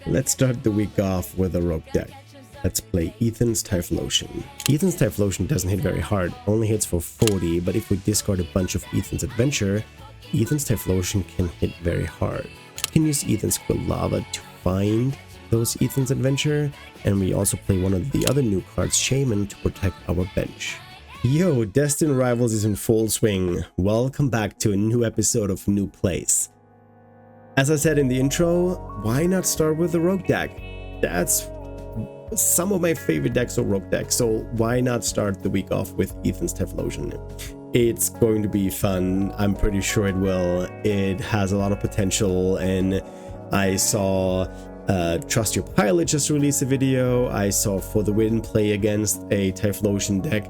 Let's start the week off with a rogue deck. Let's play Ethan's Typhlosion. Ethan's Typhlosion doesn't hit very hard, only hits for 40, but if we discard a bunch of Ethan's Adventure, Ethan's Typhlosion can hit very hard. We can use Ethan's Quilava to find those Ethan's Adventure, and we also play one of the other new cards, Shaman, to protect our bench. Yo, Destined Rivals is in full swing. Welcome back to a new episode of Noob Plays. As I said in the intro, why not start with the rogue deck? That's some of my favorite decks are rogue decks, so why not start the week off with Ethan's Typhlosion? It's going to be fun. I'm pretty sure it will. It has a lot of potential, and I saw TrustYourPilot just released a video. I saw For the Win play against a Typhlosion deck.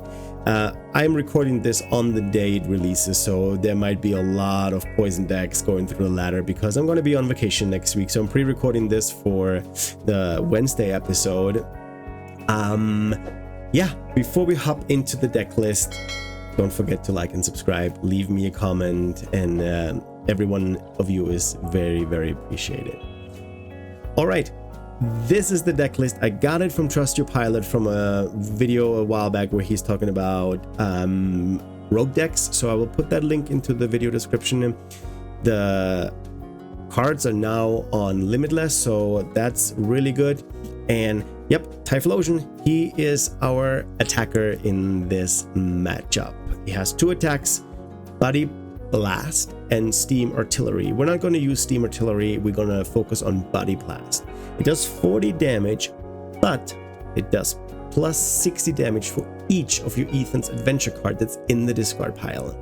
I'm recording this on the day it releases, so there might be a lot of poison decks going through the ladder because I'm going to be on vacation next week, so I'm pre-recording this for the Wednesday episode. Yeah, before we hop into the deck list, don't forget to like and subscribe, leave me a comment, and every one of you is very, very appreciated. All right. This is the deck list. I got it from TrustYourPilot from a video a while back where he's talking about rogue decks. So I will put that link into the video description. The cards are now on limitless, so that's really good. And yep, Typhlosion, he is our attacker in this matchup. He has 2 attacks, Body Blast and Steam Artillery. We're not going to use Steam Artillery, we're going to focus on Body Blast. It does 40 damage, but it does plus 60 damage for each of your Ethan's Adventure card that's in the discard pile.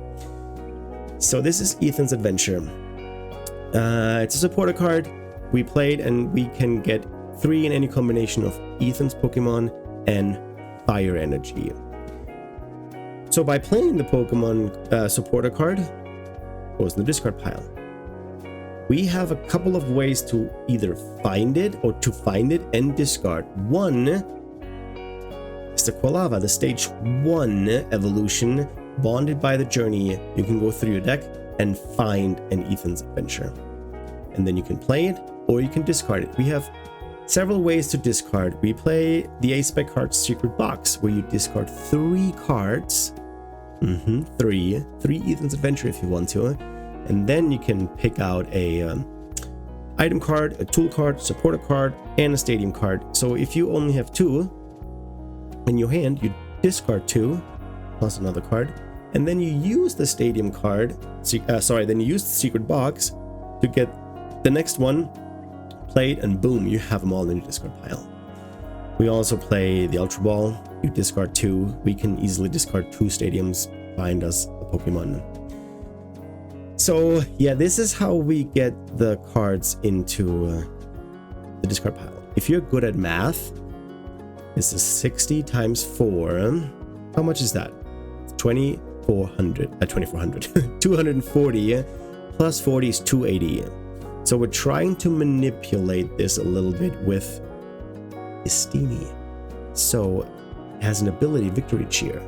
So this is Ethan's Adventure. It's a supporter card. We played, and we can get 3 in any combination of Ethan's Pokemon and Fire Energy. So by playing the Pokemon supporter card, goes in the discard pile. We have a couple of ways to either find it or to find it and discard. One is the Quilava, the stage 1 evolution, bonded by the journey. You can go through your deck and find an Ethan's Adventure. And then you can play it or you can discard it. We have several ways to discard. We play the A-Spec card Secret Box, where you discard 3 cards. 3 Ethan's Adventure if you want to. And then you can pick out a item card, a tool card, supporter card, and a stadium card. So if you only have 2 in your hand, you discard 2 plus another card, and then you use the stadium card. Then you use the secret box to get the next one played, and boom, you have them all in your discard pile. We also play the Ultra Ball. You discard 2. We can easily discard 2 stadiums, find us a Pokemon. So yeah, this is how we get the cards into the discard pile. If you're good at math, this is 60 times 4. How much is that? 2,400. 240 plus 40 is 280. So we're trying to manipulate this a little bit with Estini. So it has an ability, Victory Cheer.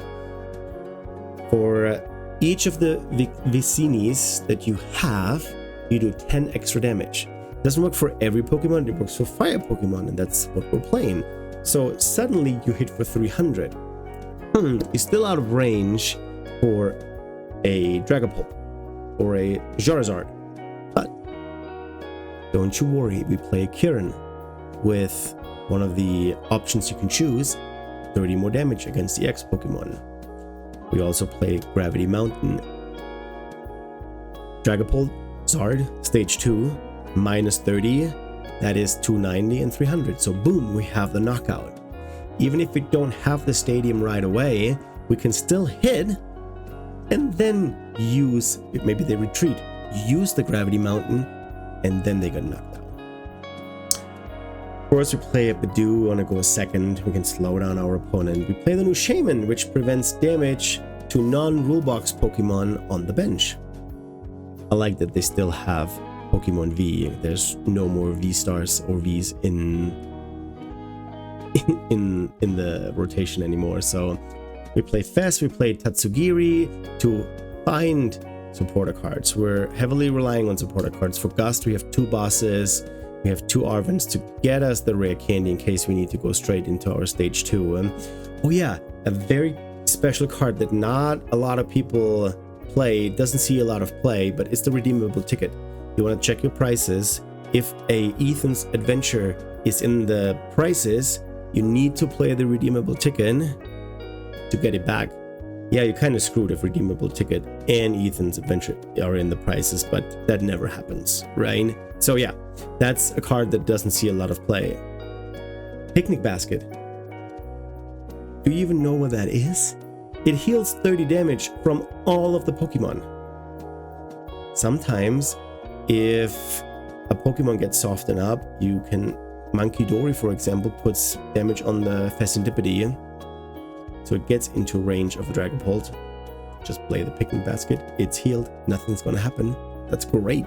For each of the Vicinis that you have, you do 10 extra damage. It doesn't work for every Pokemon, it works for fire Pokemon, and that's what we're playing. So suddenly you hit for 300. You're still out of range for a Dragapult or a Charizard. But don't you worry, we play Kirin with one of the options you can choose, 30 more damage against the X Pokemon. We also play Gravity Mountain. Dragapult, Zard, stage 2, minus 30. That is 290 and 300. So boom, we have the knockout. Even if we don't have the stadium right away, we can still hit and then use, maybe they retreat, use the Gravity Mountain, and then they get knocked out. Of course, we play a Badoo. We want to go second. We can slow down our opponent. We play the new Shaman, which prevents damage to non-rulebox Pokemon on the bench. I like that they still have Pokemon V. There's no more V-stars or Vs in the rotation anymore. So we play Fest. We play Tatsugiri to find supporter cards. We're heavily relying on supporter cards. For Gust, we have 2 bosses. We have 2 Arvens to get us the rare candy in case we need to go straight into our stage 2. Oh yeah, a very special card that not a lot of people play, doesn't see a lot of play, but it's the redeemable ticket. You want to check your prices. If a Ethan's Adventure is in the prices, you need to play the redeemable ticket to get it back. Yeah, you're kind of screwed if redeemable ticket and Ethan's Adventure are in the prices, but that never happens, right? So yeah, that's a card that doesn't see a lot of play. Picnic Basket. Do you even know what that is? It heals 30 damage from all of the Pokemon. Sometimes, if a Pokemon gets softened up, you can... Monkey Dory, for example, puts damage on the Facetipity, so it gets into range of the Dragapult. Just play the Picnic Basket. It's healed. Nothing's gonna happen. That's great.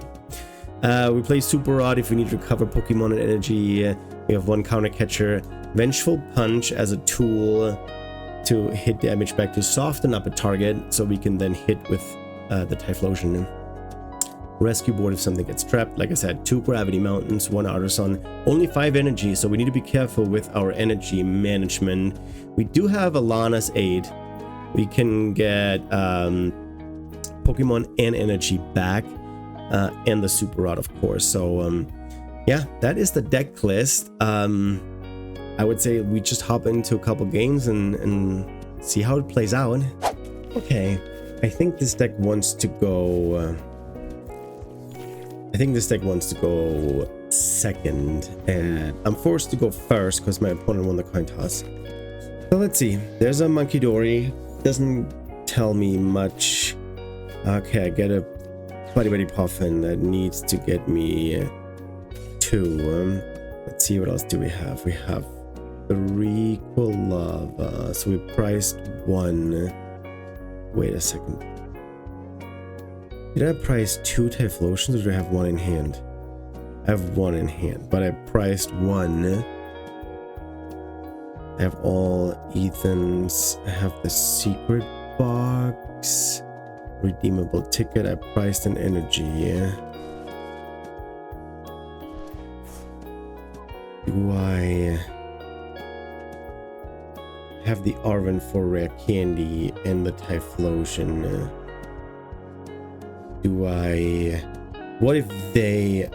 We play Super Rod if we need to recover Pokemon and energy. We have 1 counter catcher. Vengeful Punch as a tool to hit damage back to soften up a target, so we can then hit with the Typhlosion. Rescue board if something gets trapped. Like I said, 2 Gravity Mountains, 1 Outer Sun, only 5 energy, so we need to be careful with our energy management. We do have Alana's Aid. We can get Pokemon and energy back, and the Super Rod, of course. So yeah, that is the deck list. I would say we just hop into a couple games and see how it plays out. Okay, I think this deck wants to go... second, and I'm forced to go first because my opponent won the coin toss. So let's see. There's a Monkey Dory. Doesn't tell me much. Okay, I get a Buddy Puffin that needs to get me 2. Let's see, what else do we have? We have 3 Quilava. So we priced 1. Wait a second. Did I price 2 Typhlosions, or do I have 1 in hand? I have 1 in hand, but I priced 1. I have all Ethans. I have the secret box. Redeemable ticket. I priced an energy. Do I have the Arven for rare candy and the Typhlosion? Do I... What if they...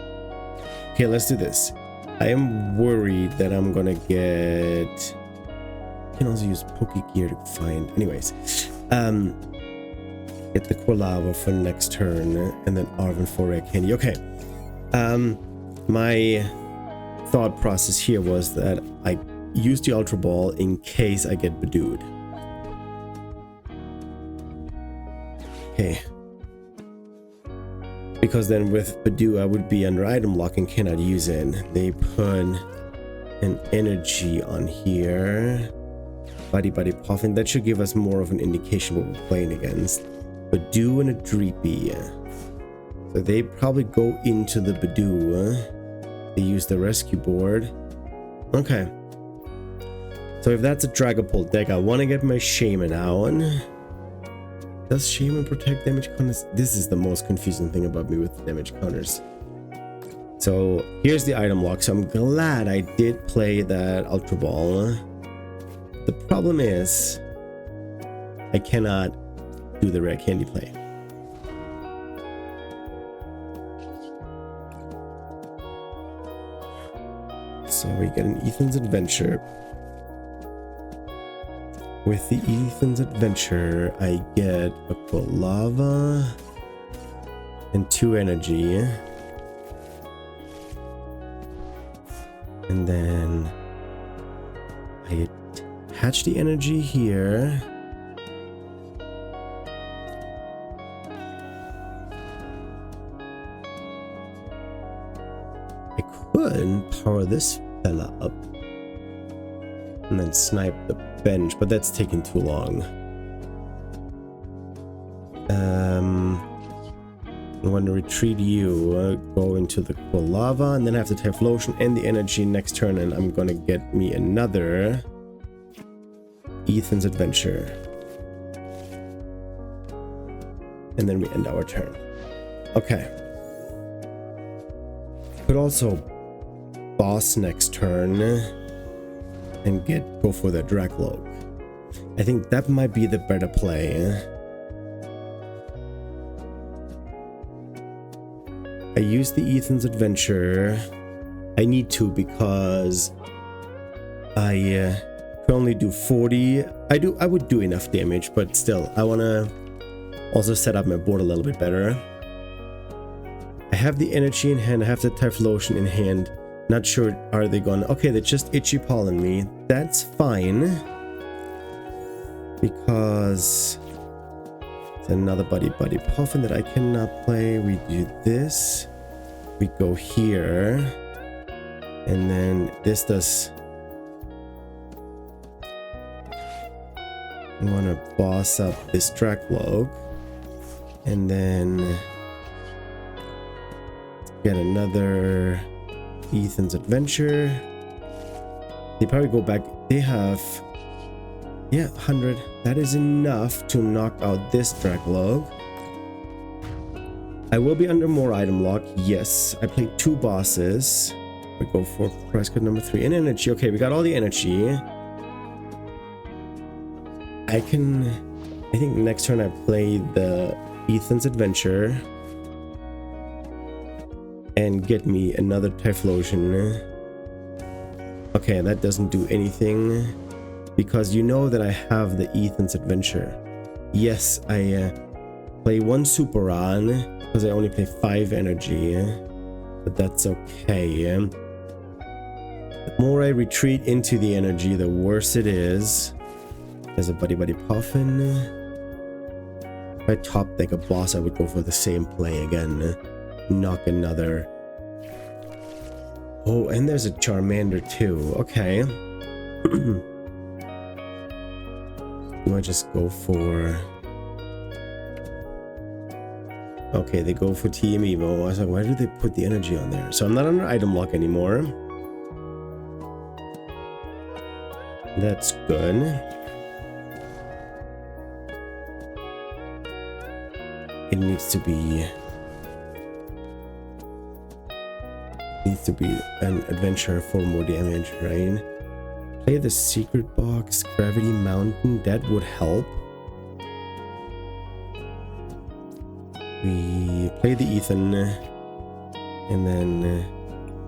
Okay, let's do this. I am worried that I'm gonna get... I can also use Pokegear to find... Anyways. Get the Quilava for next turn, and then Arven for rare candy. Okay. My thought process here was that I use the Ultra Ball in case I get Bedewed. Okay. Because then with Bedew I would be under item lock and cannot use it. They put an energy on here. Buddy Puffin. That should give us more of an indication what we're playing against. Bedew and a Dreepy. So they probably go into the Bedew. They use the rescue board. Okay. So if that's a Dragapult deck, I want to get my Shaman out. Does Shaman protect damage counters? This is the most confusing thing about me with damage counters. So here's the item lock. So I'm glad I did play that Ultra Ball. The problem is I cannot do the rare candy play. So we get an Ethan's Adventure. With the Ethan's Adventure, I get a Quilava and 2 energy. And then I attach the energy here. I could power this fella up and then snipe the bench, but that's taking too long. I'm going to retreat you, go into the Quilava, and then have the Typhlosion and the energy next turn, and I'm going to get me another Ethan's Adventure. And then we end our turn. Okay. Could also boss next turn and go for the Dragapult. I think that might be the better play. I use the Ethan's Adventure. I need to because I can only do 40. I would do enough damage, but still, I want to also set up my board a little bit better. I have the energy in hand. I have the Typhlosion in hand. Not sure, are they gonna... Okay, they just itchy pollen me. That's fine. Because it's another Buddy Puffin that I cannot play. We do this. We go here. And then this does... I'm gonna boss up this Dragapult. And then... get another... Ethan's Adventure. They probably go back. They have, yeah, 100. That is enough to knock out this Dragapult. I will be under more item lock. Yes, I played 2 bosses. We go for price card number 3 and energy. Okay, we got all the energy. I think next turn I play the Ethan's Adventure. And get me another Typhlosion. Okay, that doesn't do anything. Because you know that I have the Ethan's Adventure. Yes, I play 1 Super on. Because I only play 5 energy. But that's okay. The more I retreat into the energy, the worse it is. There's a Buddy Puffin. If I top deck a boss, I would go for the same play again. Knock another. Oh, and there's a Charmander too. Okay. Do I just go for... Okay, they go for TM Evo. I was like, why do they put the energy on there? So I'm not under item lock anymore. That's good. It needs to be an adventure for more damage, right? Play the secret box, gravity mountain, that would help. We play the Ethan, and then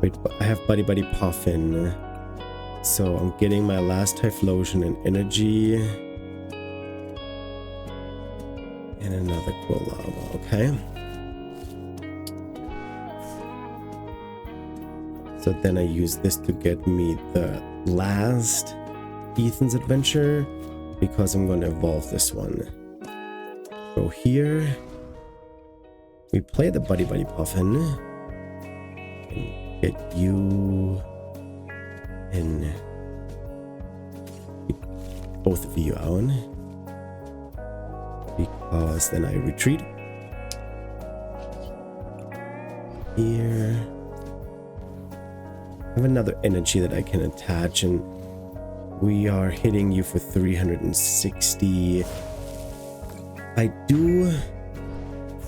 wait, I have Buddy Puffin, so I'm getting my last Typhlosion and energy, and another Quilava. Okay. So then I use this to get me the last Ethan's Adventure, because I'm going to evolve this one. Go here. We play the Buddy Puffin. And get you and get both of you out. Because then I retreat. Here. I have another energy that I can attach, and we are hitting you for 360. I do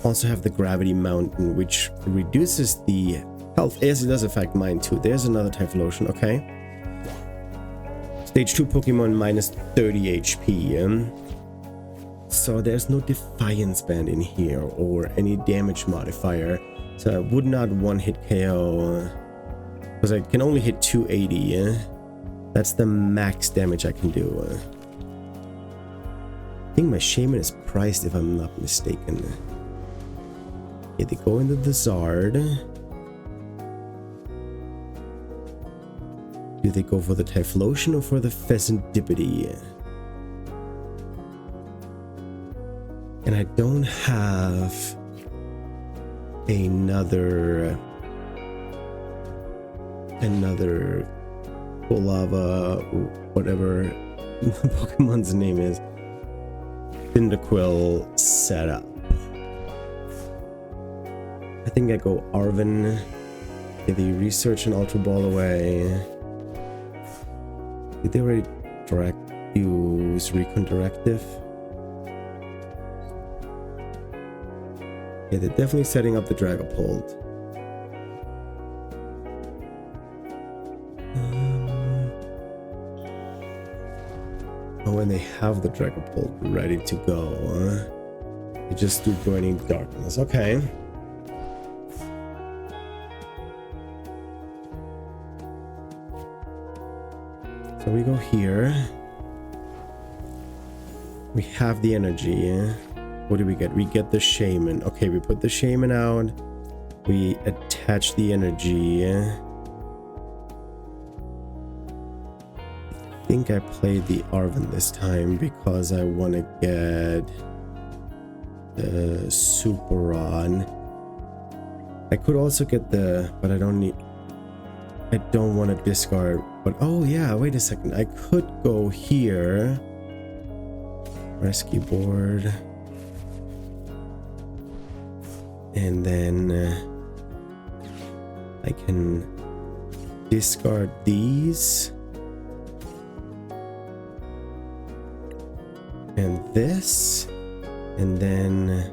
also have the gravity mountain, which reduces the health. Yes, it does affect mine too. There's another Typhlosion. Okay. Stage 2 Pokemon minus 30 HP. So there's no Defiance band in here or any damage modifier. So I would not one-hit KO. Because I can only hit 280. That's the max damage I can do. I think my Shaman is priced, if I'm not mistaken. Yeah, they go into the Zard. Do they go for the Typhlosion or for the Pheasantipity? And I don't have another Quilava, whatever Pokemon's name is, Cyndaquil setup. I think I go Arven. Get the Research and Ultra Ball away. Did they already use Recon Directive? Yeah, they're definitely setting up the Dragapult. Oh, and they have the Dragapult ready to go. They just do Burning Darkness. Okay. So we go here. We have the energy. What do we get? We get the Shaman. Okay, we put the Shaman out. We attach the energy. I think I played the Arven this time because I want to get the Superon. I could also get the, but I don't need, I don't want to discard, but oh yeah, wait a second. I could go here. Rescue board. And then I can discard these. And this. And then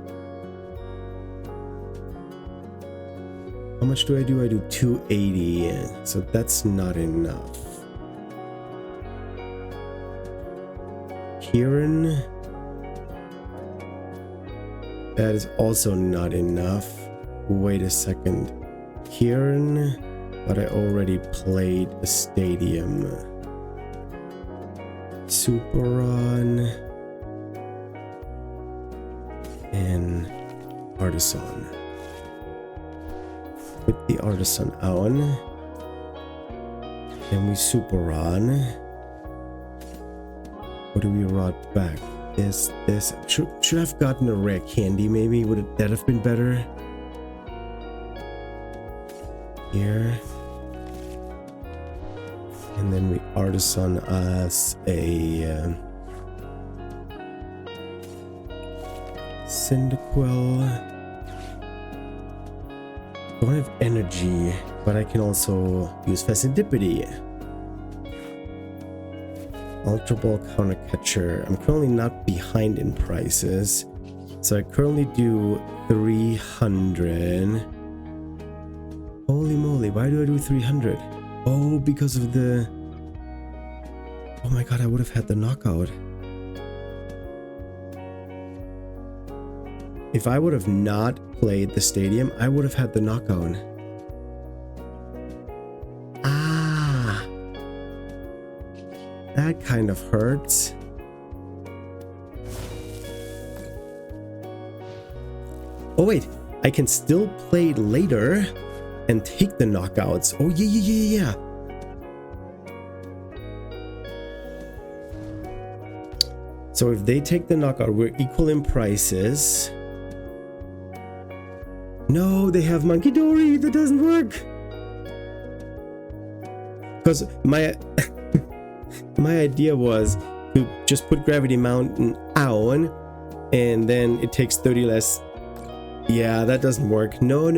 how much do? I do 280. So that's not enough. Kieran. That is also not enough. Wait a second. Kieran, but I already played a stadium. Superon and Artisan. Put the Artisan on. Then we Superon. What do we rot back? This should have gotten a rare candy. Maybe would that have been better? Here, and then we Artisan as a Cyndaquil. Don't have energy, but I can also use Facility. Ultra Ball Counter Catcher. I'm currently not behind in prices, so I currently do 300. Holy moly, why do I do 300? Oh, because of the... Oh my god, I would have had the knockout. If I would have not played the stadium, I would have had the knockout. That kind of hurts. Oh wait, I can still play later and take the knockouts. Oh yeah. So if they take the knockout, we're equal in prices. No, they have Monkey Dory. That doesn't work. Because my idea was to just put Gravity Mountain on, and then it takes 30 less. Yeah, that doesn't work. No.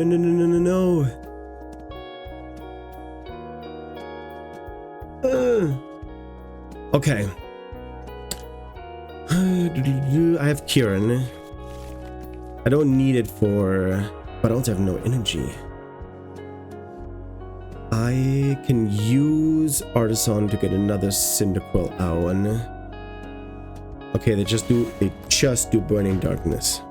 Okay. I have Kieran. I don't need it for, but I also have no energy. I can use Artisan to get another Cyndaquil out. Okay, they just do Burning Darkness.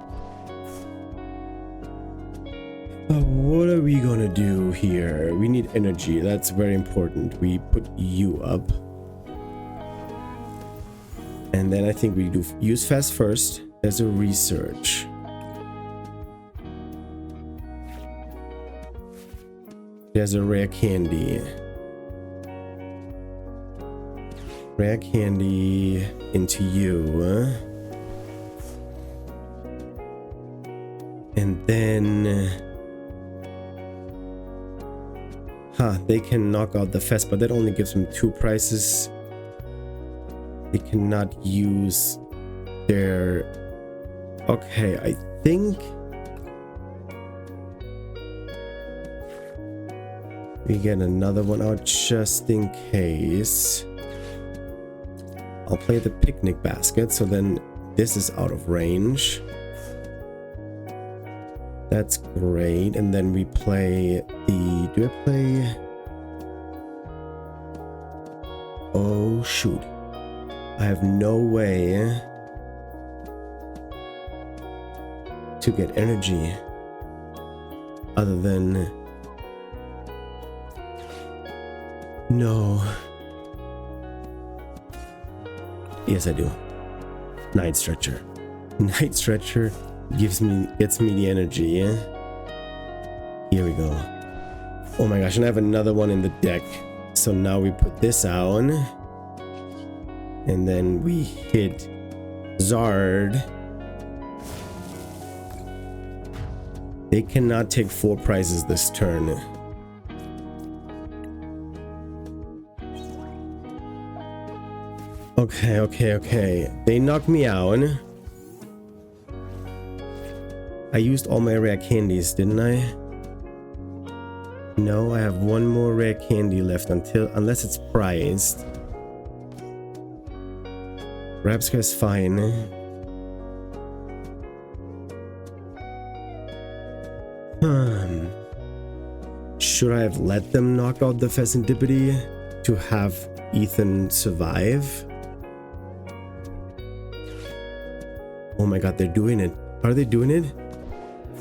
What are we gonna do here? We need energy. That's very important. We put you up. And then I think we do use Fast first as a research. There's a rare candy. Rare candy into you. And then... they can knock out the Fest, but that only gives them 2 prices. They cannot use their... Okay, I think... we get another one out just in case. I'll play the picnic basket, so then this is out of range. That's great. And then we play the... do I play... Oh shoot. I have no way to get energy other than... No. Yes, I do. Night Stretcher. Night Stretcher gets me the energy, yeah? Here we go. Oh my gosh, and I have another one in the deck. So now we put this out. And then we hit Zard. They cannot take 4 prizes this turn. Okay. They knocked me out. I used all my rare candies, didn't I? No, I have one more rare candy left unless it's prized. Rapska is fine. Should I have let them knock out the Pheasantipity to have Ethan survive? Oh my god, they're doing it. Are they doing it?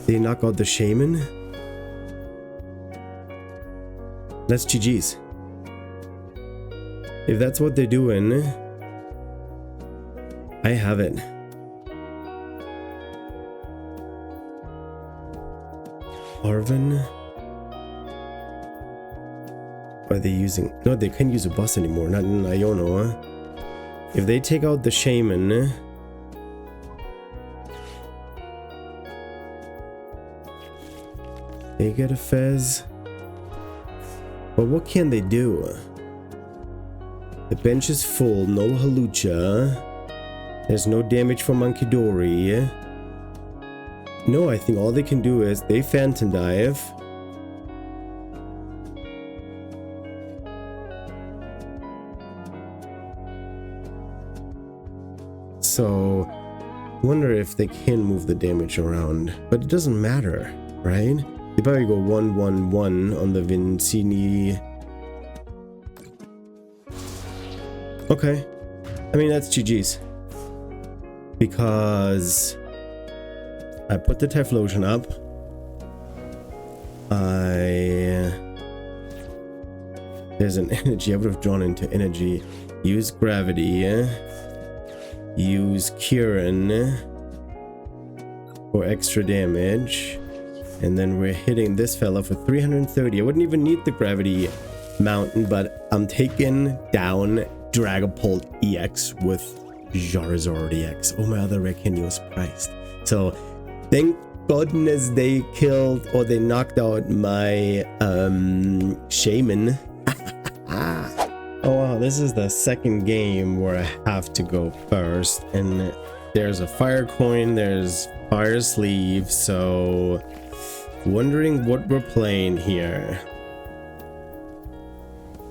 They knock out the Shaman? That's GG's. If that's what they're doing, I have it. Arven? Are they using... No, they can't use a boss anymore, not in Iono, huh? If they take out the Shaman... They get a Fez. But what can they do? The bench is full, no Halucha. There's no damage from Monkidori. No, I think all they can do is they Phantom Dive. So, wonder if they can move the damage around. But it doesn't matter, right? They probably go 1-1-1 on the Vincini. Okay. I mean, that's GG's. Because I put the Typhlosion up. There's an energy. I would have drawn into energy. Use Gravity. Use Kieran for extra damage. And then we're hitting this fella for 330. I wouldn't even need the Gravity Mountain, but I'm taking down Dragapult EX with Charizard EX. Oh, my other rare candy was priced. So, thank goodness they killed or they knocked out my Shaman. Oh wow, this is the second game where I have to go first. And there's a fire coin, there's fire sleeve, so... Wondering what we're playing here.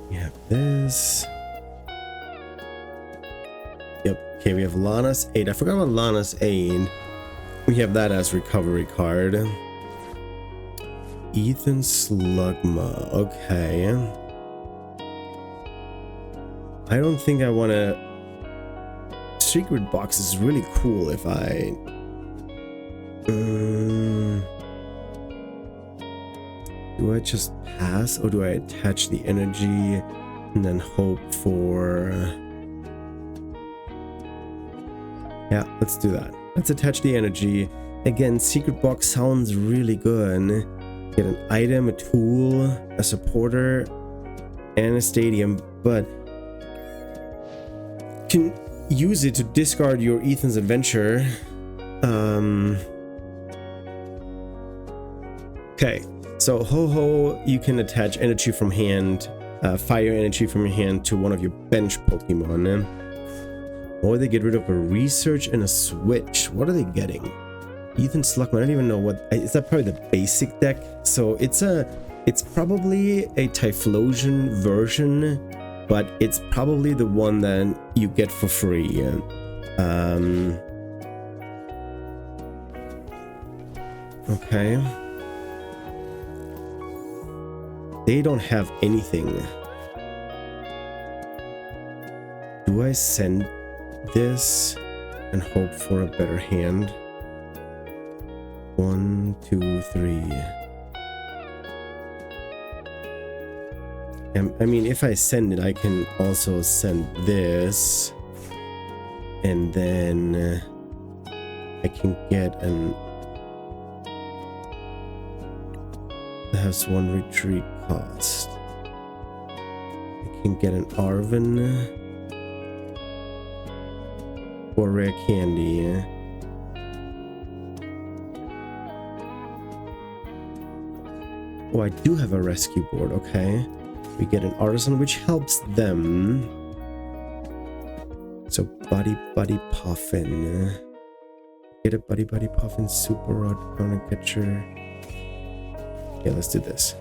We have this. Yep. Okay, we have Lana's Aid. I forgot about Lana's Aid. We have that as recovery card. Ethan Slugma. Okay. I don't think I want to... Secret Box is really cool if I... Do I just pass or do I attach the energy and then hope for... Yeah, let's do that. Let's attach the energy. Again, Secret Box sounds really good. Get an item, a tool, a supporter, and a stadium, but can use it to discard your Ethan's Adventure. Okay. So, Ho-Ho, you can attach energy from hand, fire energy from your hand to one of your bench Pokemon. Or they get rid of a research and a switch. What are they getting? Ethan Slugman, I don't even know what... Is that probably the basic deck? So, it's probably a Typhlosion version, but it's probably the one that you get for free. Okay. They don't have anything. Do I send this and hope for a better hand. 1, 2, 3. I mean, if I send it, I can also send this, and then I can get an. That has 1 retreat cost. I can get an Arven or rare candy. Oh, I do have a rescue board. Okay. We get an artisan, which helps them. So Buddy Puffin. Get a Buddy Puffin, Super Rod, Counter Catcher. Yeah, let's do this.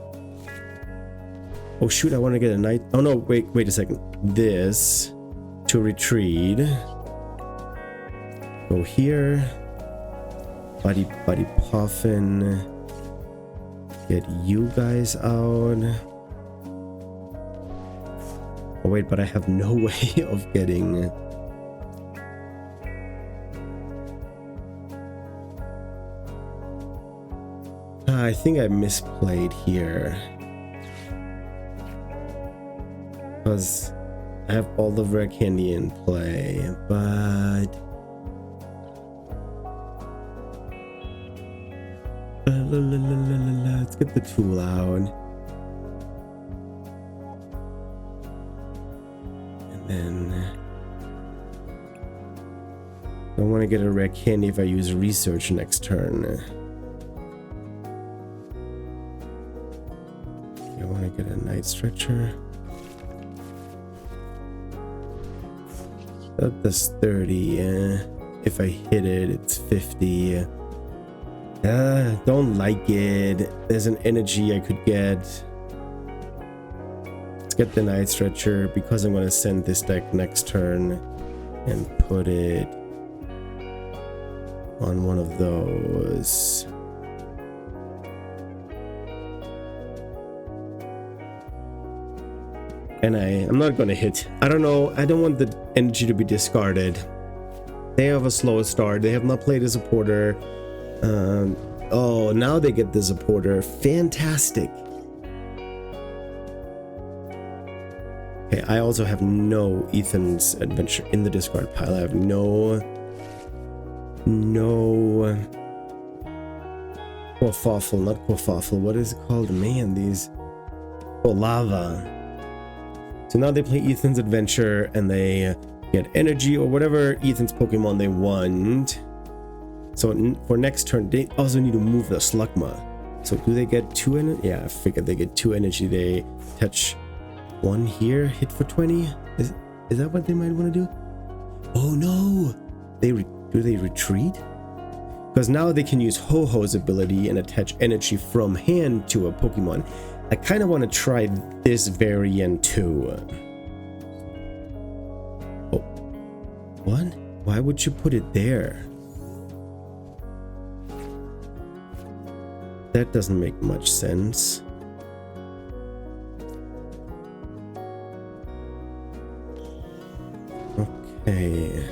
Oh shoot, I want to get a knight. Oh no, wait a second. This to retreat. Go here. Buddy Puffin. Get you guys out. Oh wait, but I have no way of getting. I think I misplayed here. Because I have all the rare candy in play, but let's get the tool out. And then I want to get a rare candy if I use research next turn. I want to get a night stretcher. That does 30. If I hit it, it's 50. Don't like it. There's an energy I could get. Let's get the night stretcher because I'm going to send this deck next turn and put it on one of those. And I'm not going to hit. I don't know. I don't want the energy to be discarded. They have a slow start. They have not played a supporter. Oh, now they get the supporter. Fantastic. Okay, I also have no Ethan's Adventure in the discard pile. I have no Quaffle, not Quaffle. What is it called? Man, these. Oh, Lava. So now they play Ethan's Adventure and they get energy or whatever Ethan's Pokemon they want. So for next turn, they also need to move the Slugma. So do they get 2 energy? Yeah, I figured they get 2 energy. They touch 1 here, hit for 20. Is that what they might want to do? Oh no! Do they retreat? Because now they can use Ho-Ho's ability and attach energy from hand to a Pokemon. I kind of want to try this variant too. Oh, what? Why would you put it there? That doesn't make much sense. Okay.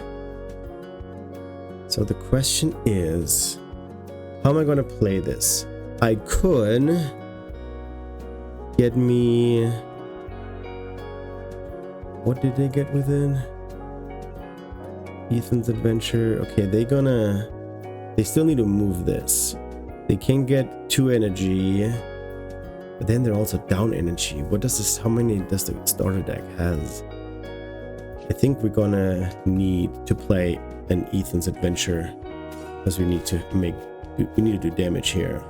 So the question is, how am I going to play this? I could get me. What did they get within? Ethan's Adventure. Okay, they still need to move this. They can get 2 energy, but then they're also down energy. What does this? How many does the starter deck has? I think we're gonna need to play an Ethan's Adventure because we need to do damage here.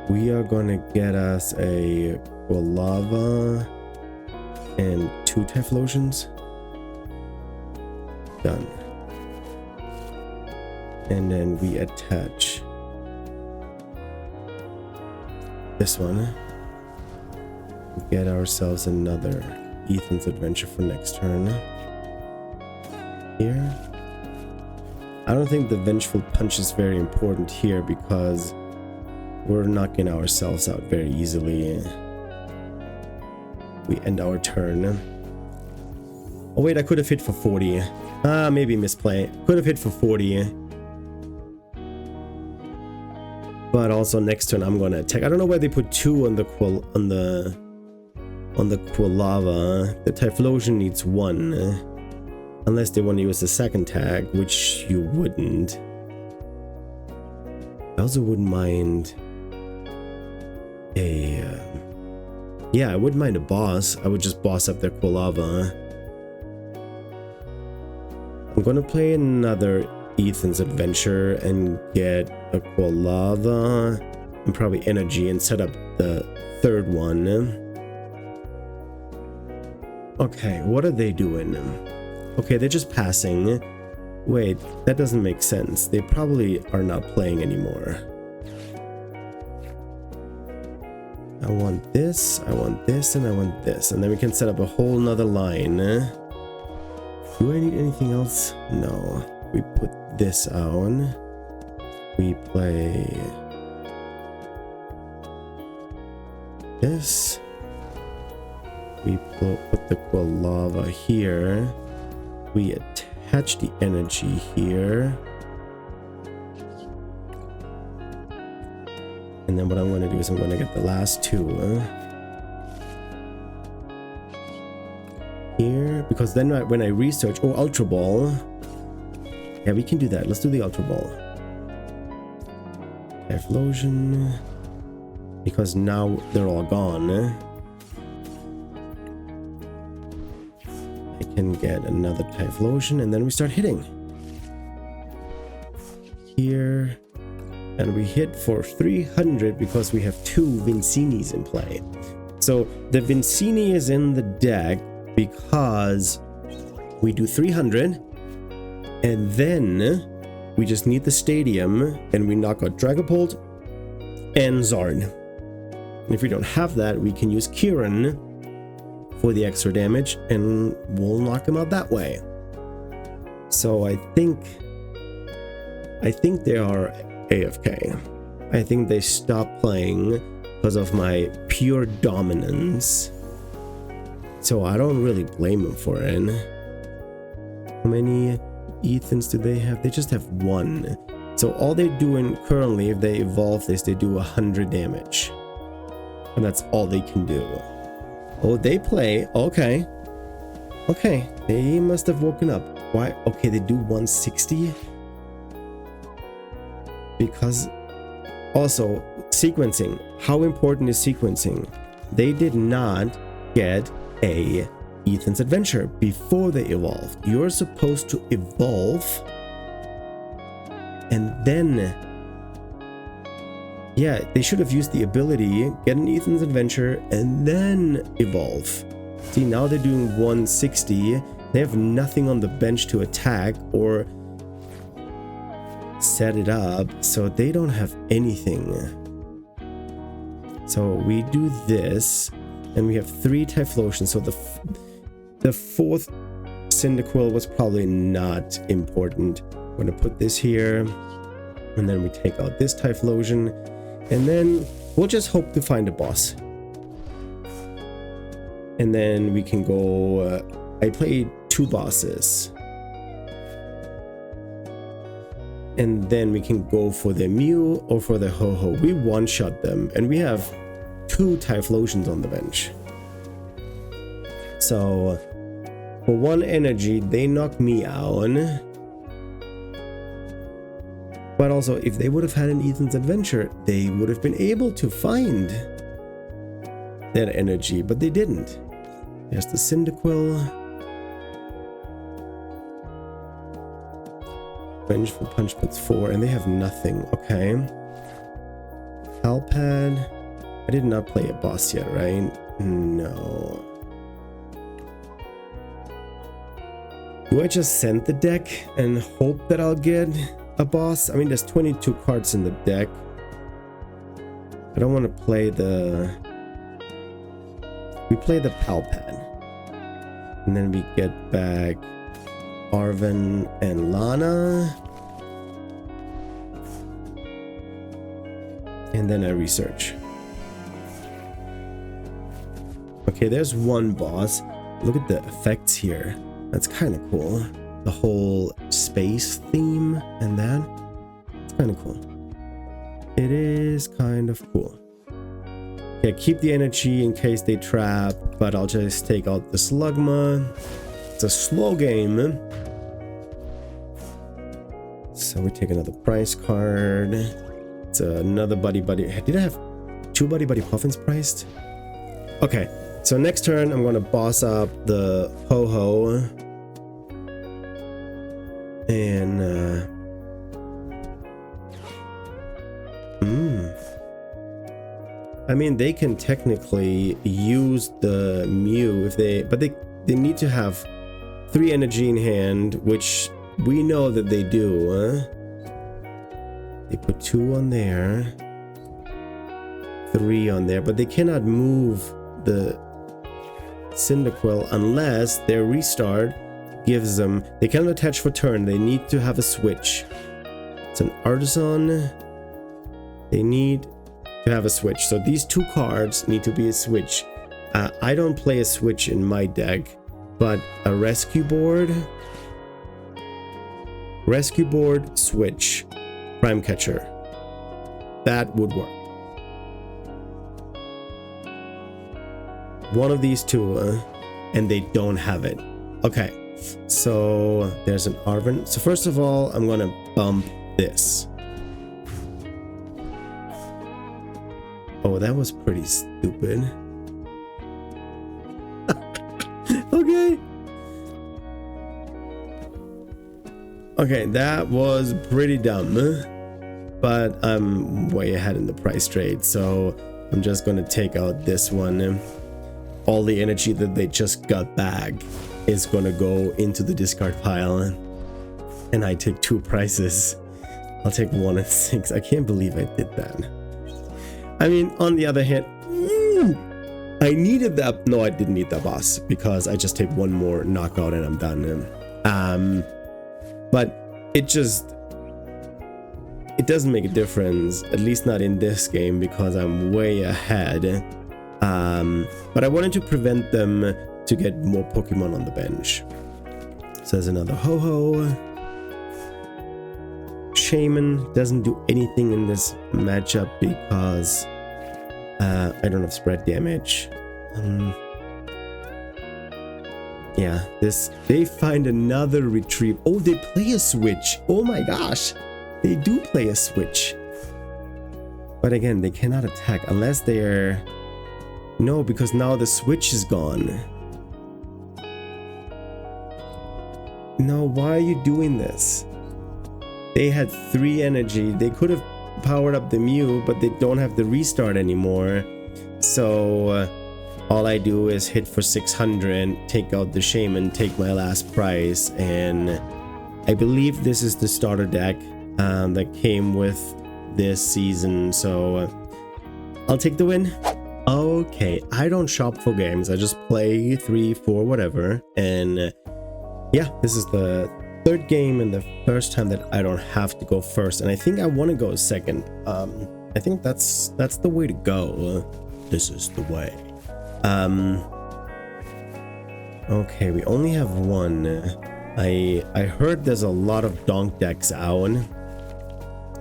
We are gonna get us a Lava and 2 Typhlosions. Done. And then we attach this one. Get ourselves another Ethan's Adventure for next turn. Here. I don't think the Vengeful Punch is very important here because we're knocking ourselves out very easily. We end our turn. Oh wait, I could have hit for 40. Maybe misplay. Could have hit for 40. But also next turn I'm gonna attack. I don't know why they put 2 on the Quilava. The Typhlosion needs 1. Unless they want to use the second tag, which you wouldn't. I also wouldn't mind a... yeah, I wouldn't mind a boss. I would just boss up their Quilava. I'm gonna play another Ethan's Adventure and get a Quilava and probably energy and set up the third one. Okay, what are they doing? Okay, they're just passing. Wait, that doesn't make sense. They probably are not playing anymore. I want this, and I want this. And then we can set up a whole nother line. Do I need anything else? No. We put this on. We play this. We put the Quilava here. We attach the energy here. And then what I'm going to do is I'm going to get the last 2 here. Because then when I research... oh, Ultra Ball. Yeah, we can do that. Let's do the Ultra Ball. Typhlosion. Because now they're all gone. I can get another Typhlosion and then we start hitting. Here. And we hit for 300 because we have 2 Vincinis in play. So the Vincini is in the deck because we do 300. And then we just need the stadium and we knock out Dragapult and Zard. And if we don't have that, we can use Kieran for the extra damage and we'll knock him out that way. So I think they are AFK. I think they stopped playing because of my pure dominance. So I don't really blame them for it. How many Ethans do they have? They just have 1. So all they're doing currently, if they evolve this, they do 100 damage. And that's all they can do. Oh, they play. Okay. Okay. They must have woken up. Why? Okay, they do 160. Because also sequencing. How important is sequencing? They did not get a Ethan's Adventure before they evolved. You're supposed to evolve and then, yeah, they should have used the ability, get an Ethan's Adventure and then evolve. See, now they're doing 160. They have nothing on the bench to attack or set it up, so they don't have anything. So we do this and we have 3 Typhlosion. So the 4th Cyndaquil was probably not important. I'm going to put this here and then we take out this Typhlosion and then we'll just hope to find a boss. And then we can go, I played 2 bosses. And then we can go for the Mew or for the Ho-Ho. We one-shot them and we have 2 Typhlosions on the bench. So for 1 energy, they knock me out. But also, if they would have had an Ethan's Adventure, they would have been able to find that energy, but they didn't. There's the Cyndaquil. Vengeful Punch puts 4, and they have nothing. Okay. Palpad. I did not play a boss yet, right? No. Do I just send the deck and hope that I'll get a boss? I mean, there's 22 cards in the deck. I don't want to play the... We play the Palpad. And then we get back Arven and Lana. And then I research. Okay, there's 1 boss. Look at the effects here. That's kind of cool. The whole space theme and that. It's kind of cool. It is kind of cool. Okay, keep the energy in case they trap, but I'll just take out the Slugma. It's a slow game. So we take another prize card. It's another Buddy. Did I have 2 Buddy Puffins priced? Okay, so next turn I'm gonna boss up the Ho-Ho. And I mean, they can technically use the Mew if but they need to have 3 energy in hand, which we know that they do. They put 2 on there, 3 on there, but they cannot move the Cyndaquil unless their restart gives them. They cannot attach for turn. They need to have a switch. It's an Artisan. They need to have a switch. So these 2 cards need to be a switch. I don't play a switch in my deck, but a rescue board, switch, Prime Catcher. That would work. One of these 2, and they don't have it. Okay, so there's an Arven. So first of all, I'm gonna bump this. Oh, that was pretty stupid. Okay. Okay, that was pretty dumb. But I'm way ahead in the price trade, so I'm just gonna take out this one. All the energy that they just got back is gonna go into the discard pile. And I take 2 prices. I'll take 1 and 6. I can't believe I did that. I mean, on the other hand, I needed that. No, I didn't need that boss because I just take 1 more knockout and I'm done. But it doesn't make a difference, at least not in this game, because I'm way ahead. But I wanted to prevent them to get more Pokemon on the bench. So there's another Ho-Ho. Shaman doesn't do anything in this matchup because I don't have spread damage. Yeah, they find another retrieve. Oh, they play a switch. Oh my gosh, they do play a switch. But again, they cannot attack unless they're... No, because now the switch is gone. No, why are you doing this? They had 3 energy. They could have powered up the Mew, but they don't have the restart anymore. So all I do is hit for 600, take out the Shaman, take my last prize, and I believe this is the starter deck that came with this season. So I'll take the win. Okay, I don't shop for games. I just play 3, 4, whatever. And yeah, this is the 3rd game and the first time that I don't have to go first. And I think I want to go second. I think that's the way to go. This is the way. Okay, we only have 1. I heard there's a lot of donk decks out.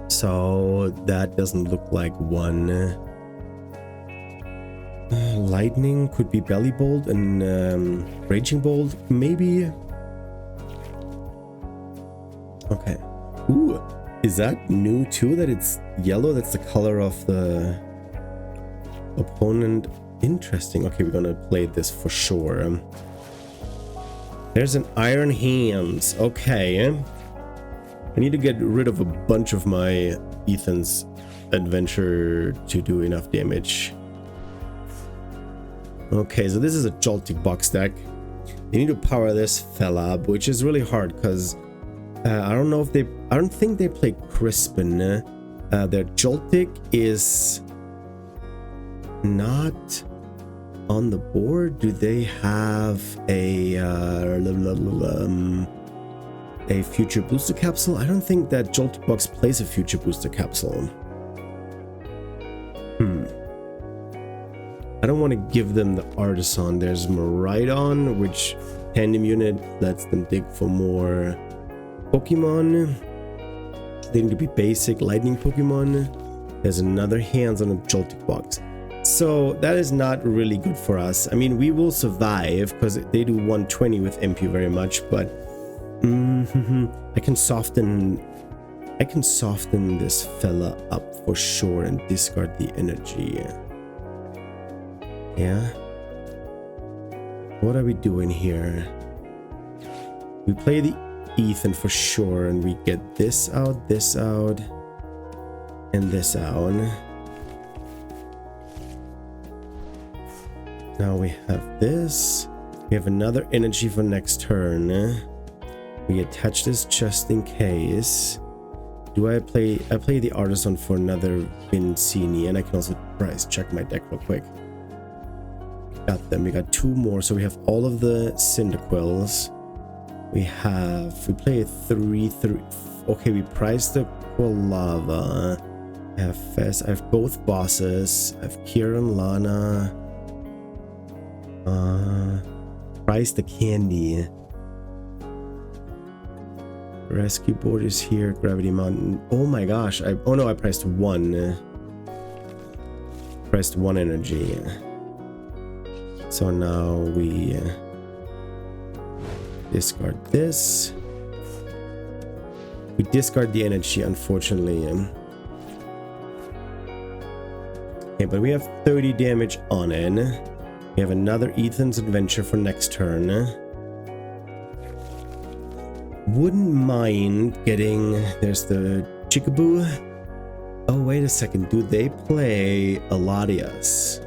So that doesn't look like 1. Lightning could be Belly Bolt and Raging Bolt, maybe. Okay. Ooh, is that new too? That it's yellow? That's the color of the opponent. Interesting. Okay, we're gonna play this for sure. There's an Iron Hands. Okay. I need to get rid of a bunch of my Ethan's adventure to do enough damage. Okay, so this is a Joltik Box deck. You need to power this fella up, which is really hard because I don't think they play Crispin. Their Joltik is not on the board. Do they have a future booster capsule? I don't think that Joltik Box plays a future booster capsule. I don't want to give them the Artisan. There's Miraidon, which tandem unit lets them dig for more Pokemon. They need to be basic lightning Pokemon. There's another hands on a Joltik Box. So that is not really good for us. I mean, we will survive because they do 120 with MP very much, but I can soften this fella up for sure and discard the energy. Yeah. What are we doing here? We play the Ethan for sure, and we get this out, and this out. Now we have this. We have another energy for next turn. We attach this just in case. I play the Artisan for another Vincini, and I can also price check my deck real quick. Got them. We got 2 more, so we have all of the Cyndaquils. We play a 3/3. Okay, we price the Quilava. I have Fez. I have both bosses. I have Kieran, Lana. Price the Candy. Rescue board is here. Gravity Mountain. Oh my gosh. I priced 1. Priced 1 energy. So now we discard this. We discard the energy, unfortunately. Okay, but we have 30 damage on it. We have another Ethan's Adventure for next turn. Wouldn't mind getting... There's the Chickaboo. Oh, wait a second. Do they play Aladias?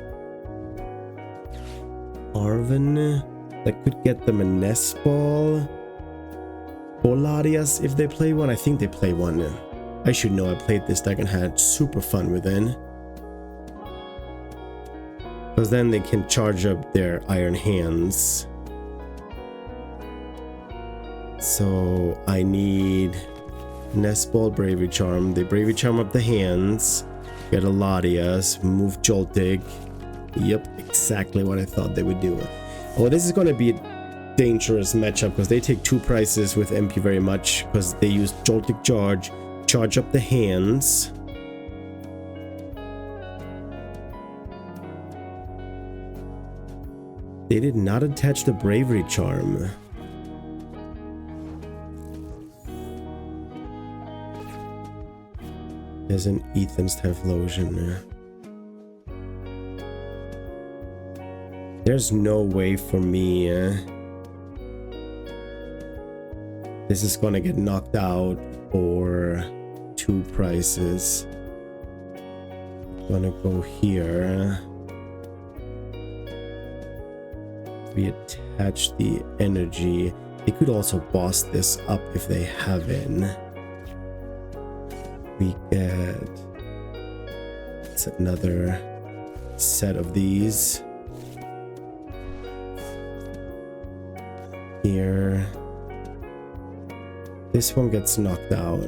Arven? That could get them a Nest Ball. Or Ladias if they play one. I think they play one. I should know. I played this deck and had super fun with it. Because then they can charge up their Iron Hands. So I need Nest Ball, Bravery Charm. They Bravery Charm up the hands. Get a Latias. Move Joltik. Yep, exactly what I thought they would do. Oh, this is going to be a dangerous matchup because they take 2 prices with MP very much because they use Joltik charge up the hands. They did not attach the Bravery Charm. There's an Ethan's Typhlosion. There's no way for me. This is gonna get knocked out for 2 prices. Gonna go here. We attach the energy. They could also boss this up if they haven't. We get... It's another set of these. Here. This one gets knocked down.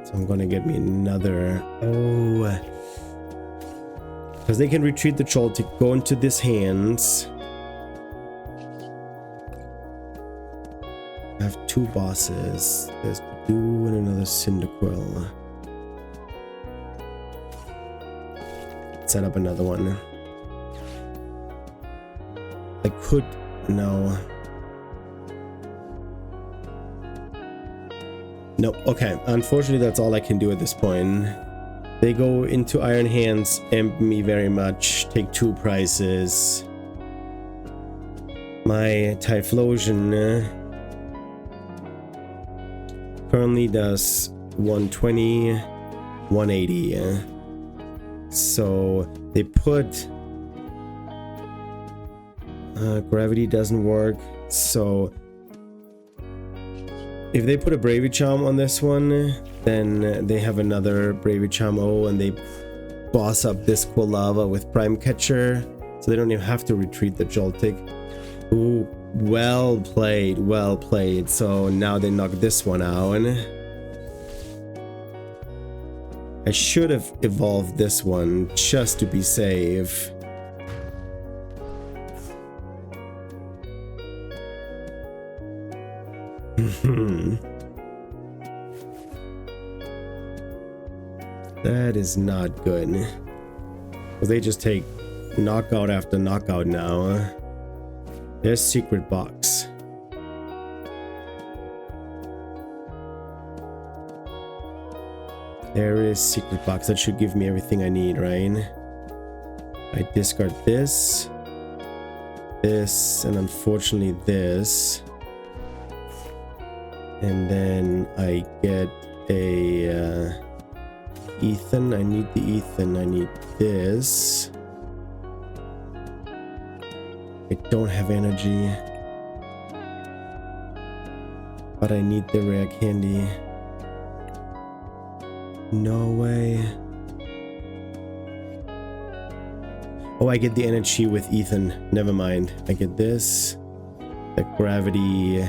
So I'm gonna get me another... Oh... Because they can retreat the Joltik, go into this hands. I have 2 bosses. There's Badoo and another Cyndaquil. Set up another one. I could... No. Nope. Okay. Unfortunately, that's all I can do at this point. They go into Iron Hands, amp me very much, take 2 prices. My Typhlosion currently does 120, 180. So they put... gravity doesn't work, so... If they put a Bravery Charm on this one, then they have another Bravery Charm and they boss up this Quilava with Prime Catcher, so they don't even have to retreat the Joltik. Ooh, well played, well played. So now they knock this one out. I should have evolved this one just to be safe. That is not good. Because they just take knockout after knockout now. There's secret box. There is secret box. That should give me everything I need, right? I discard this, and unfortunately this. And then I get a Ethan. I need the Ethan. I need this. I don't have energy, but I need the rare candy. No way. Oh, I get the energy with Ethan. Never mind. I get this. The gravity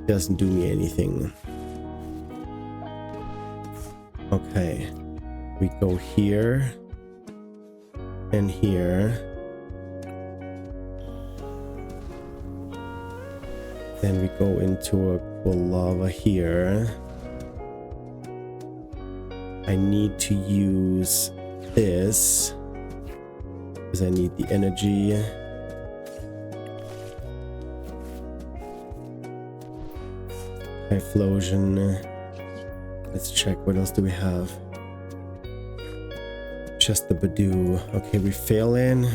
doesn't do me anything. Okay. We go here and here. Then we go into a cool lava here. I need to use this because I need the energy. Typhlosion. Let's check. What else do we have? Just the Badoo. Okay, we fail in.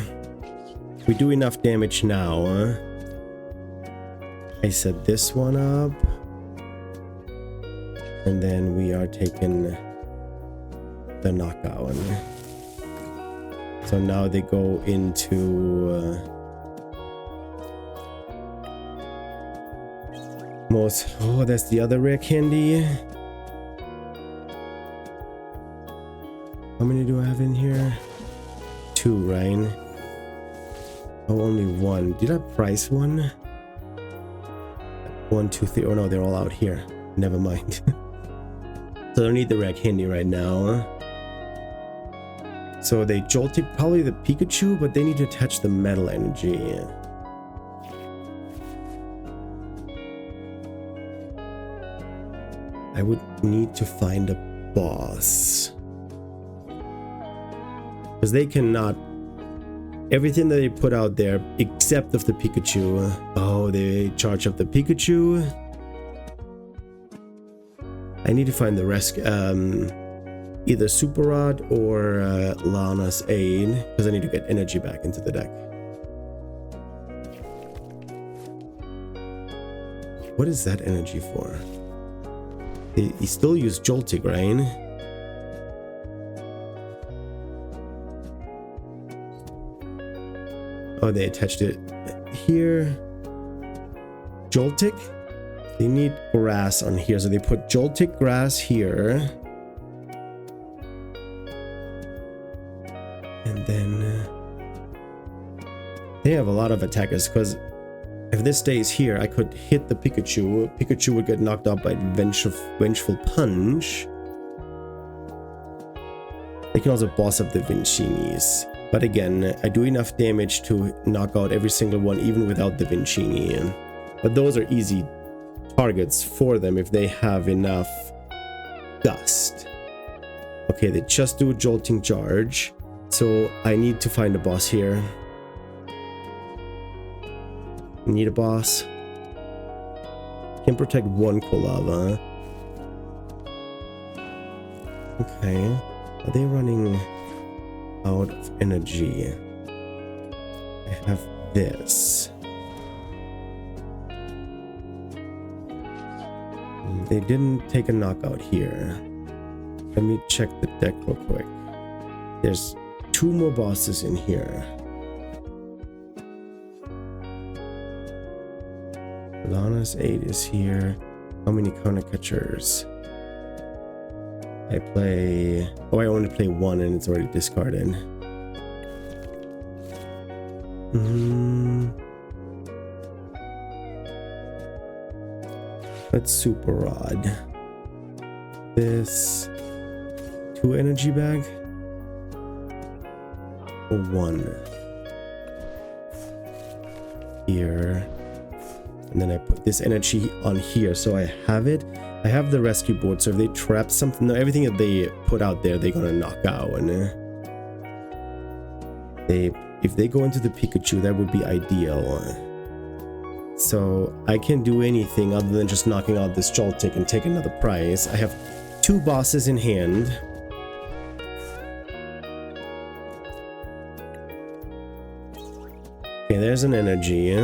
We do enough damage now. Huh? I set this one up. And then we are taking the knockout. So now they go into most. Oh, that's the other rare candy. How many do I have in here? 2, right? Oh, only 1. Did I price one? 1, 2, 3. Oh no, they're all out here. Never mind. So I don't need the rare candy right now. So they Joltik probably the Pikachu, but they need to attach the metal energy. I would need to find a boss. Because they cannot... Everything that they put out there, except of the Pikachu. Oh, they charge up the Pikachu. I need to find the rest. Either Super Rod or Lana's Aid, because I need to get energy back into the deck. What is that energy for? He still use Joltik, right? Oh, they attached it here. Joltik? They need grass on here, so they put Joltik grass here. And then they have a lot of attackers, because if this stays here, I could hit the Pikachu. Pikachu would get knocked out by Vengeful Punch. They can also boss up the Vincinis. But again, I do enough damage to knock out every single one, even without the Vincini. But those are easy targets for them if they have enough dust. Okay, they just do a Jolting Charge. So I need to find a boss here. Need a boss. Can protect one Kolava. Okay. Are they running out of energy? I have this. They didn't take a knockout here. Let me check the deck real quick. There's 2 more bosses in here. Lana's Aid is here. How many counter catchers? I play... Oh, I only play 1 and it's already discarded. Let's Super Rod. This 2 energy back? Or 1? Here. And then I put this energy on here, so I have it. I have the rescue board, so if they trap something, no, everything that they put out there, they're gonna knock out. And if they go into the Pikachu, that would be ideal. So I can't do anything other than just knocking out this Joltik and take another prize. I have 2 bosses in hand. Okay, there's an energy.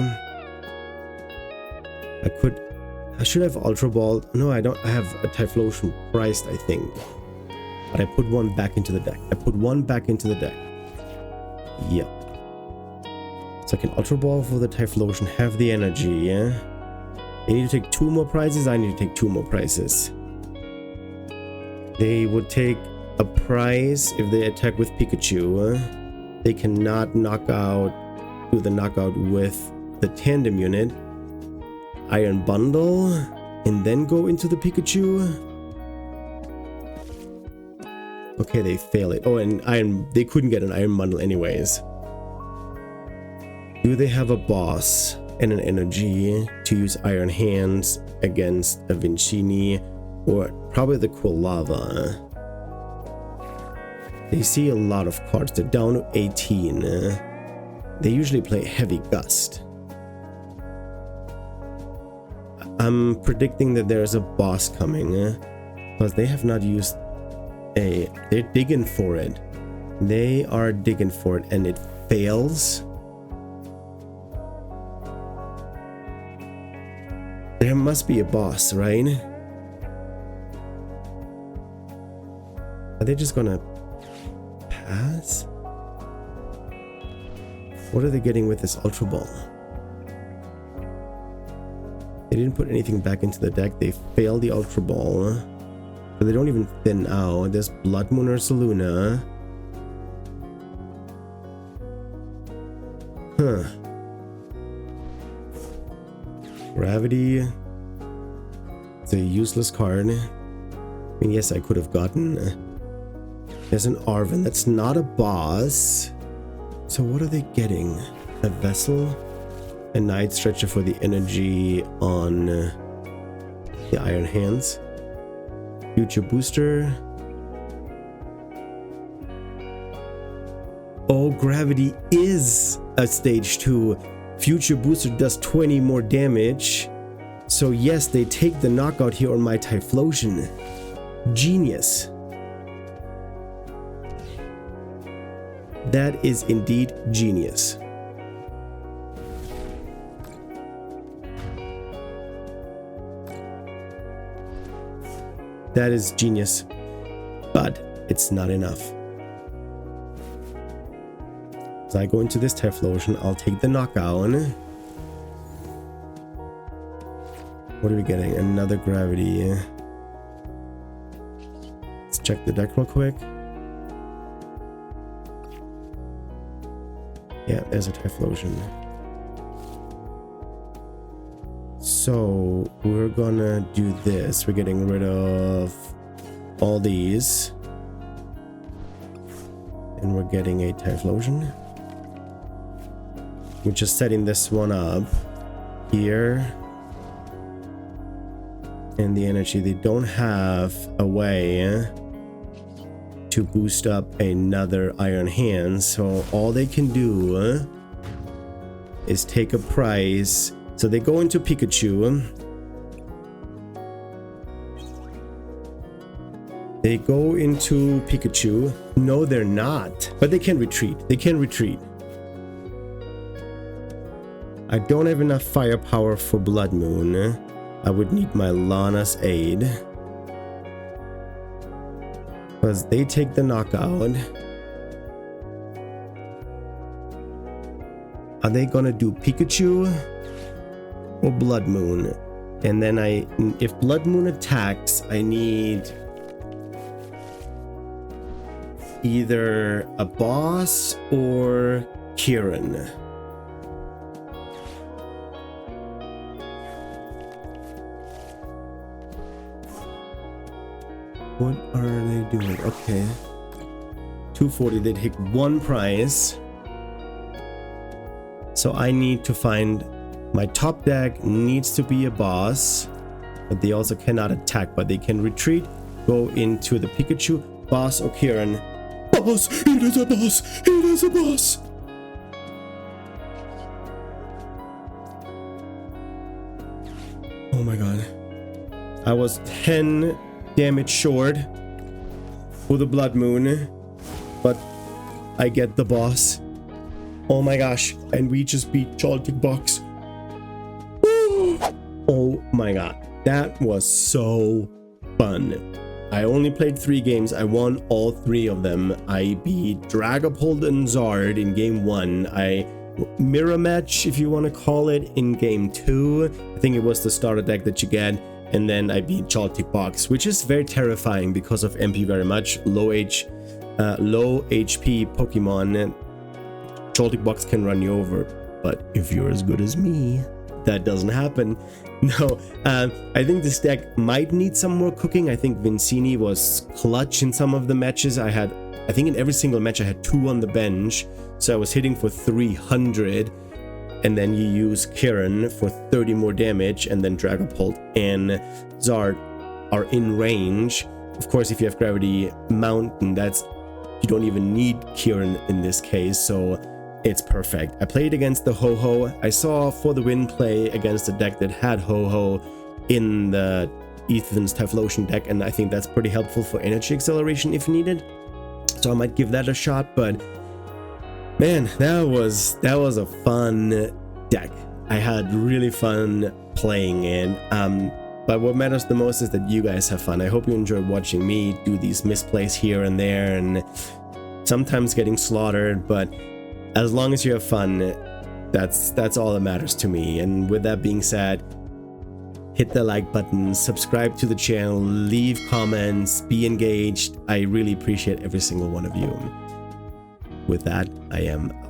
I should have Ultra Ball. No, I don't. I have a Typhlosion priced, I think. But I put 1 back into the deck. Yep. So I can Ultra Ball for the Typhlosion, have the energy, yeah? They need to take 2 more prizes. I need to take 2 more prizes. They would take a prize if they attack with Pikachu. They cannot do the knockout with the tandem unit. Iron Bundle and then go into the Pikachu. Okay, they fail it. Oh, and they couldn't get an Iron Bundle anyways. Do they have a boss and an energy to use Iron Hands against a Vincini or probably the Quilava? They see a lot of cards. They're down to 18. They usually play Heavy Gust. I'm predicting that there's a boss coming, because they have not used they're digging for it. They are digging for it and it fails. There must be a boss, right? Are they just gonna pass? What are they getting with this Ultra Ball? They didn't put anything back into the deck. They failed the Ultra Ball. But they don't even thin out. There's Blood Moon or Saluna. Huh. Gravity. It's a useless card. I mean, yes, I could have gotten. There's an Arven. That's not a boss. So what are they getting? A Vessel? A Night Stretcher for the energy on the Iron Hands. Future Booster. Oh, Gravity is a stage 2. Future Booster does 20 more damage. So yes, they take the knockout here on my Typhlosion. Genius. That is indeed genius. That is genius, but it's not enough. So I go into this Typhlosion, I'll take the knockout. What are we getting? Another Gravity. Let's check the deck real quick. Yeah, there's a Typhlosion. So we're gonna do this. We're getting rid of all these. And we're getting a Typhlosion. We're just setting this one up here. And the energy, they don't have a way to boost up another Iron Hand. So all they can do is take a prize. So they go into Pikachu. They go into Pikachu. No, they're not. But they can retreat. They can retreat. I don't have enough firepower for Blood Moon. I would need my Lana's aid. Because they take the knockout. Are they gonna do Pikachu or Blood Moon? And then if Blood Moon attacks, I need either a boss or Kieran. What are they doing? Okay. 240, they take one prize. So I need to find my top deck needs to be a boss, but they also cannot attack, but they can retreat, go into the Pikachu, boss or Kieran. Boss! It is a boss! It is a boss! Oh my god. I was 10 damage short for the Blood Moon, but I get the boss. Oh my gosh, and we just beat Joltik Box. Oh my god, that was so fun. I only played 3 games. I won all 3 of them. I beat Dragapult and Zard in game 1. I mirror match, if you want to call it, in game 2. I think it was the starter deck that you get. And then I beat Joltik Box, which is very terrifying because of MP very much. Low HP Pokemon. Joltik Box can run you over. But if you're as good as me, that doesn't happen. No, I think this deck might need some more cooking. I think Vincini was clutch in some of the matches. I think in every single match I had 2 on the bench. So I was hitting for 300. And then you use Kieran for 30 more damage, and then Dragapult and Zard are in range. Of course, if you have Gravity Mountain, you don't even need Kieran in this case, so it's perfect. I played against the Ho-Ho. I saw For the Win play against a deck that had Ho-Ho in the Ethan's Typhlosion deck, and I think that's pretty helpful for energy acceleration if needed. So I might give that a shot, but man, that was a fun deck. I had really fun playing it. But what matters the most is that you guys have fun. I hope you enjoyed watching me do these misplays here and there and sometimes getting slaughtered, but as long as you have fun, that's all that matters to me. And with that being said, hit the like button, subscribe to the channel, leave comments, be engaged. I really appreciate every single one of you. With that, I am out.